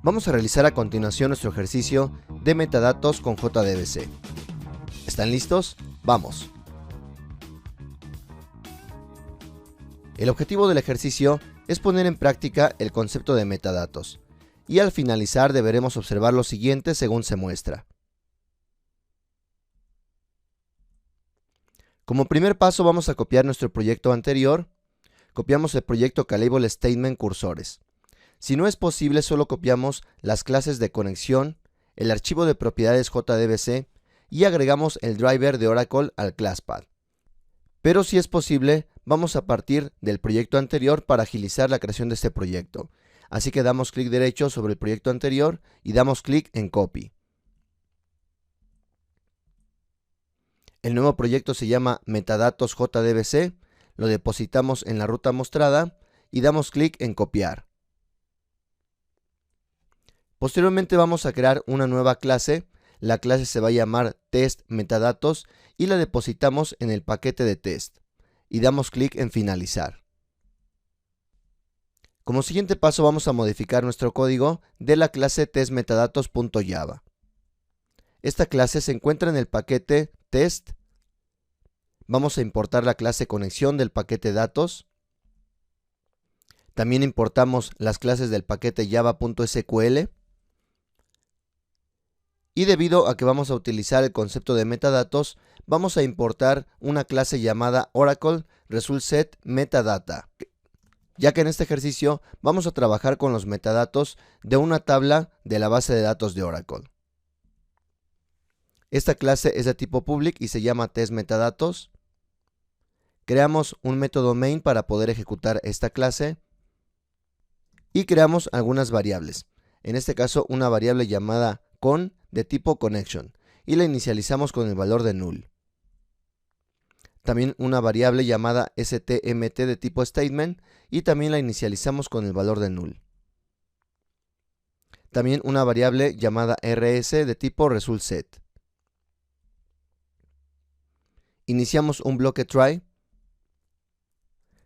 Vamos a realizar a continuación nuestro ejercicio de metadatos con JDBC. ¿Están listos? ¡Vamos! El objetivo del ejercicio es poner en práctica el concepto de metadatos, y al finalizar deberemos observar lo siguiente según se muestra. Como primer paso vamos a copiar nuestro proyecto anterior. Copiamos el proyecto Calable Statement Cursores. Si no es posible, solo copiamos las clases de conexión, el archivo de propiedades JDBC y agregamos el driver de Oracle al ClassPath. Pero si es posible, vamos a partir del proyecto anterior para agilizar la creación de este proyecto. Así que damos clic derecho sobre el proyecto anterior y damos clic en Copy. El nuevo proyecto se llama Metadatos JDBC, lo depositamos en la ruta mostrada y damos clic en Copiar. Posteriormente vamos a crear una nueva clase. La clase se va a llamar Test Metadatos y la depositamos en el paquete de test y damos clic en Finalizar. Como siguiente paso vamos a modificar nuestro código de la clase testmetadatos.java. Esta clase se encuentra en el paquete test. Vamos a importar la clase conexión del paquete datos. También importamos las clases del paquete java.sql. Y debido a que vamos a utilizar el concepto de metadatos, vamos a importar una clase llamada Oracle ResultSet Metadata, ya que en este ejercicio vamos a trabajar con los metadatos de una tabla de la base de datos de Oracle. Esta clase es de tipo public y se llama testMetadatos. Creamos un método main para poder ejecutar esta clase y creamos algunas variables. En este caso una variable llamada con de tipo connection y la inicializamos con el valor de null. También una variable llamada stmt de tipo statement y también la inicializamos con el valor de null. También una variable llamada rs de tipo resultSet. Iniciamos un bloque try.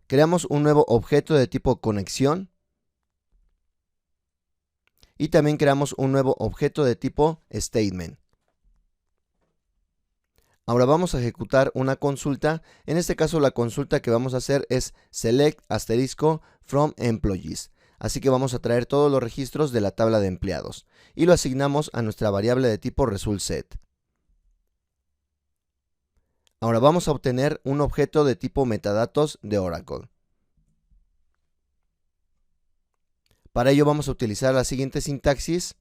Creamos un nuevo objeto de tipo conexión. Y también creamos un nuevo objeto de tipo statement. Ahora vamos a ejecutar una consulta. En este caso la consulta que vamos a hacer es select *from employees. Así que vamos a traer todos los registros de la tabla de empleados y lo asignamos a nuestra variable de tipo resultSet. Ahora vamos a obtener un objeto de tipo metadatos de Oracle. Para ello vamos a utilizar la siguiente sintaxis.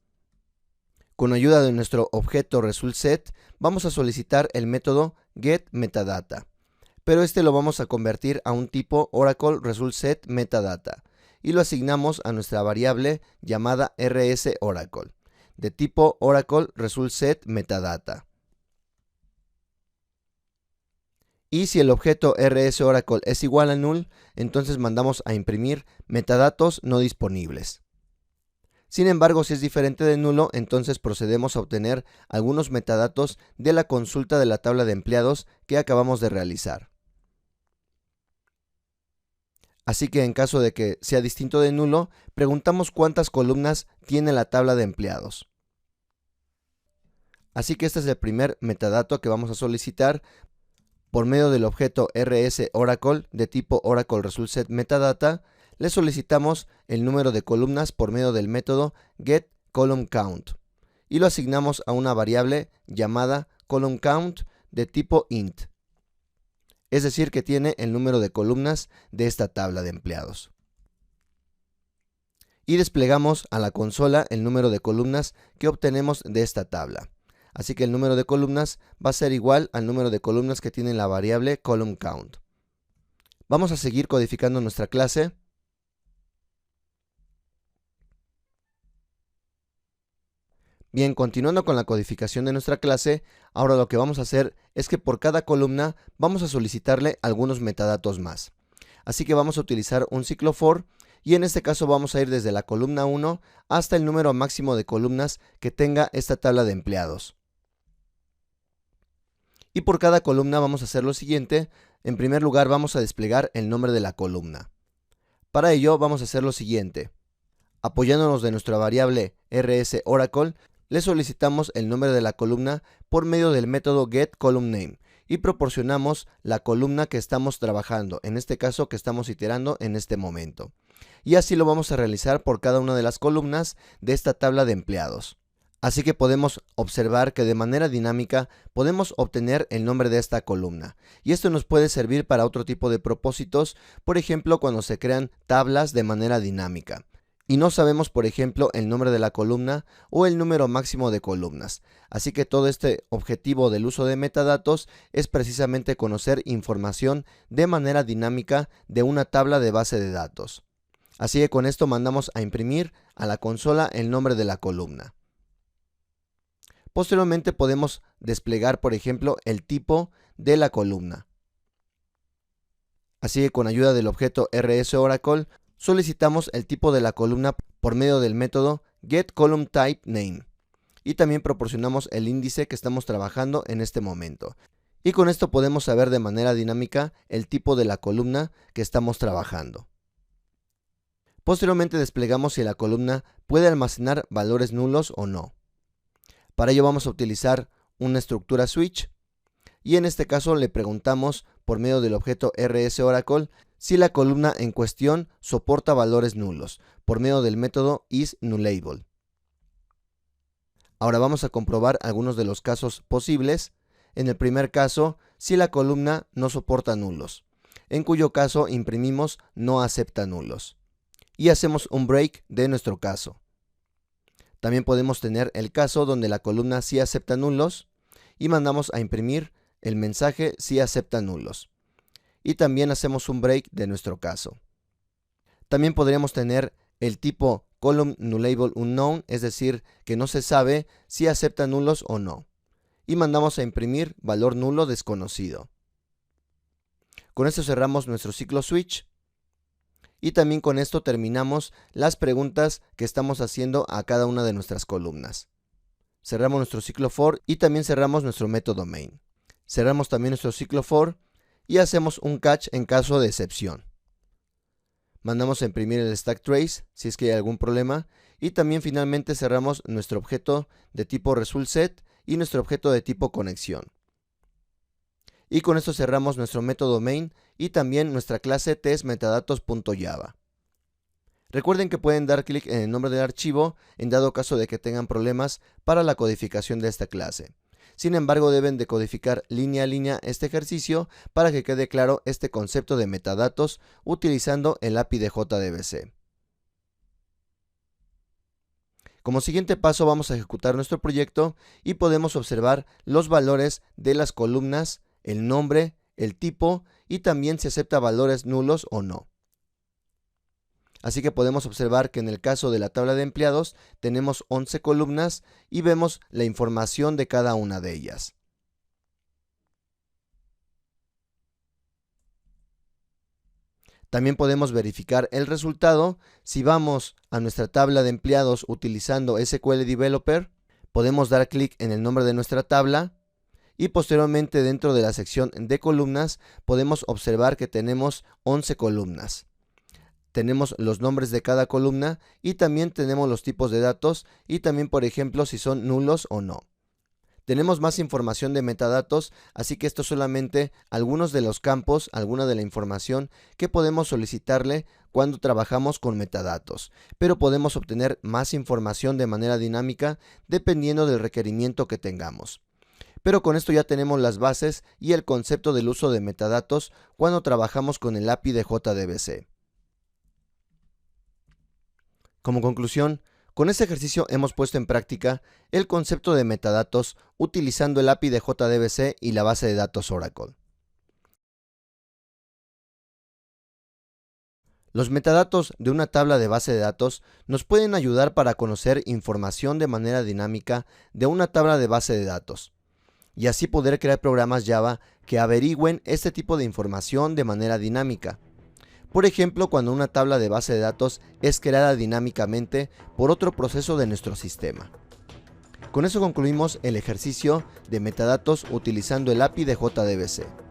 Con ayuda de nuestro objeto resultSet vamos a solicitar el método getMetadata, pero este lo vamos a convertir a un tipo Oracle resultSet Metadata y lo asignamos a nuestra variable llamada rsOracle de tipo Oracle resultSet Metadata. Y si el objeto rsOracle es igual a null, entonces mandamos a imprimir metadatos no disponibles. Sin embargo, si es diferente de nulo, entonces procedemos a obtener algunos metadatos de la consulta de la tabla de empleados que acabamos de realizar. Así que en caso de que sea distinto de nulo, preguntamos cuántas columnas tiene la tabla de empleados. Así que este es el primer metadato que vamos a solicitar. Por medio del objeto rsOracle de tipo Oracle resultSet Metadata, le solicitamos el número de columnas por medio del método getColumnCount y lo asignamos a una variable llamada columnCount de tipo int, es decir que tiene el número de columnas de esta tabla de empleados. Y desplegamos a la consola el número de columnas que obtenemos de esta tabla. Así que el número de columnas va a ser igual al número de columnas que tiene la variable columnCount. Vamos a seguir codificando nuestra clase. Bien, continuando con la codificación de nuestra clase, ahora lo que vamos a hacer es que por cada columna vamos a solicitarle algunos metadatos más. Así que vamos a utilizar un ciclo for y en este caso vamos a ir desde la columna 1 hasta el número máximo de columnas que tenga esta tabla de empleados. Y por cada columna vamos a hacer lo siguiente. En primer lugar vamos a desplegar el nombre de la columna. Para ello vamos a hacer lo siguiente. Apoyándonos de nuestra variable rs_oracle, le solicitamos el nombre de la columna por medio del método getColumnName y proporcionamos la columna que estamos trabajando, en este caso que estamos iterando en este momento. Y así lo vamos a realizar por cada una de las columnas de esta tabla de empleados. Así que podemos observar que de manera dinámica podemos obtener el nombre de esta columna. Y esto nos puede servir para otro tipo de propósitos, por ejemplo cuando se crean tablas de manera dinámica y no sabemos, por ejemplo, el nombre de la columna o el número máximo de columnas. Así que todo este objetivo del uso de metadatos es precisamente conocer información de manera dinámica de una tabla de base de datos. Así que con esto mandamos a imprimir a la consola el nombre de la columna. Posteriormente podemos desplegar, por ejemplo, el tipo de la columna. Así que con ayuda del objeto rs_oracle solicitamos el tipo de la columna por medio del método getColumnTypeName y también proporcionamos el índice que estamos trabajando en este momento. Y con esto podemos saber de manera dinámica el tipo de la columna que estamos trabajando. Posteriormente desplegamos si la columna puede almacenar valores nulos o no. Para ello vamos a utilizar una estructura switch y en este caso le preguntamos por medio del objeto rs_oracle si la columna en cuestión soporta valores nulos por medio del método isNullable. Ahora vamos a comprobar algunos de los casos posibles. En el primer caso, si la columna no soporta nulos, en cuyo caso imprimimos no acepta nulos y hacemos un break de nuestro caso. También podemos tener el caso donde la columna sí acepta nulos y mandamos a imprimir el mensaje sí acepta nulos. Y también hacemos un break de nuestro caso. También podríamos tener el tipo columnNullableUnknown, es decir, que no se sabe si acepta nulos o no. Y mandamos a imprimir valor nulo desconocido. Con esto cerramos nuestro ciclo switch. Y también con esto terminamos las preguntas que estamos haciendo a cada una de nuestras columnas. Cerramos nuestro ciclo for y también cerramos nuestro método main. Cerramos también nuestro ciclo for y hacemos un catch en caso de excepción. Mandamos a imprimir el stack trace si es que hay algún problema y también finalmente cerramos nuestro objeto de tipo resultSet y nuestro objeto de tipo conexión. Y con esto cerramos nuestro método main y también nuestra clase testmetadatos.java. Recuerden que pueden dar clic en el nombre del archivo en dado caso de que tengan problemas para la codificación de esta clase. Sin embargo, deben de codificar línea a línea este ejercicio para que quede claro este concepto de metadatos utilizando el API de JDBC. Como siguiente paso vamos a ejecutar nuestro proyecto y podemos observar los valores de las columnas, el nombre, el tipo y también si acepta valores nulos o no. Así que podemos observar que en el caso de la tabla de empleados tenemos 11 columnas y vemos la información de cada una de ellas. También podemos verificar el resultado. Si vamos a nuestra tabla de empleados utilizando SQL Developer, podemos dar clic en el nombre de nuestra tabla y posteriormente dentro de la sección de columnas podemos observar que tenemos 11 columnas. Tenemos los nombres de cada columna y también tenemos los tipos de datos y también, por ejemplo, si son nulos o no. Tenemos más información de metadatos, así que esto es solamente algunos de los campos, alguna de la información que podemos solicitarle cuando trabajamos con metadatos. Pero podemos obtener más información de manera dinámica dependiendo del requerimiento que tengamos. Pero con esto ya tenemos las bases y el concepto del uso de metadatos cuando trabajamos con el API de JDBC. Como conclusión, con este ejercicio hemos puesto en práctica el concepto de metadatos utilizando el API de JDBC y la base de datos Oracle. Los metadatos de una tabla de base de datos nos pueden ayudar para conocer información de manera dinámica de una tabla de base de datos y así poder crear programas Java que averigüen este tipo de información de manera dinámica. Por ejemplo, cuando una tabla de base de datos es creada dinámicamente por otro proceso de nuestro sistema. Con eso concluimos el ejercicio de metadatos utilizando el API de JDBC.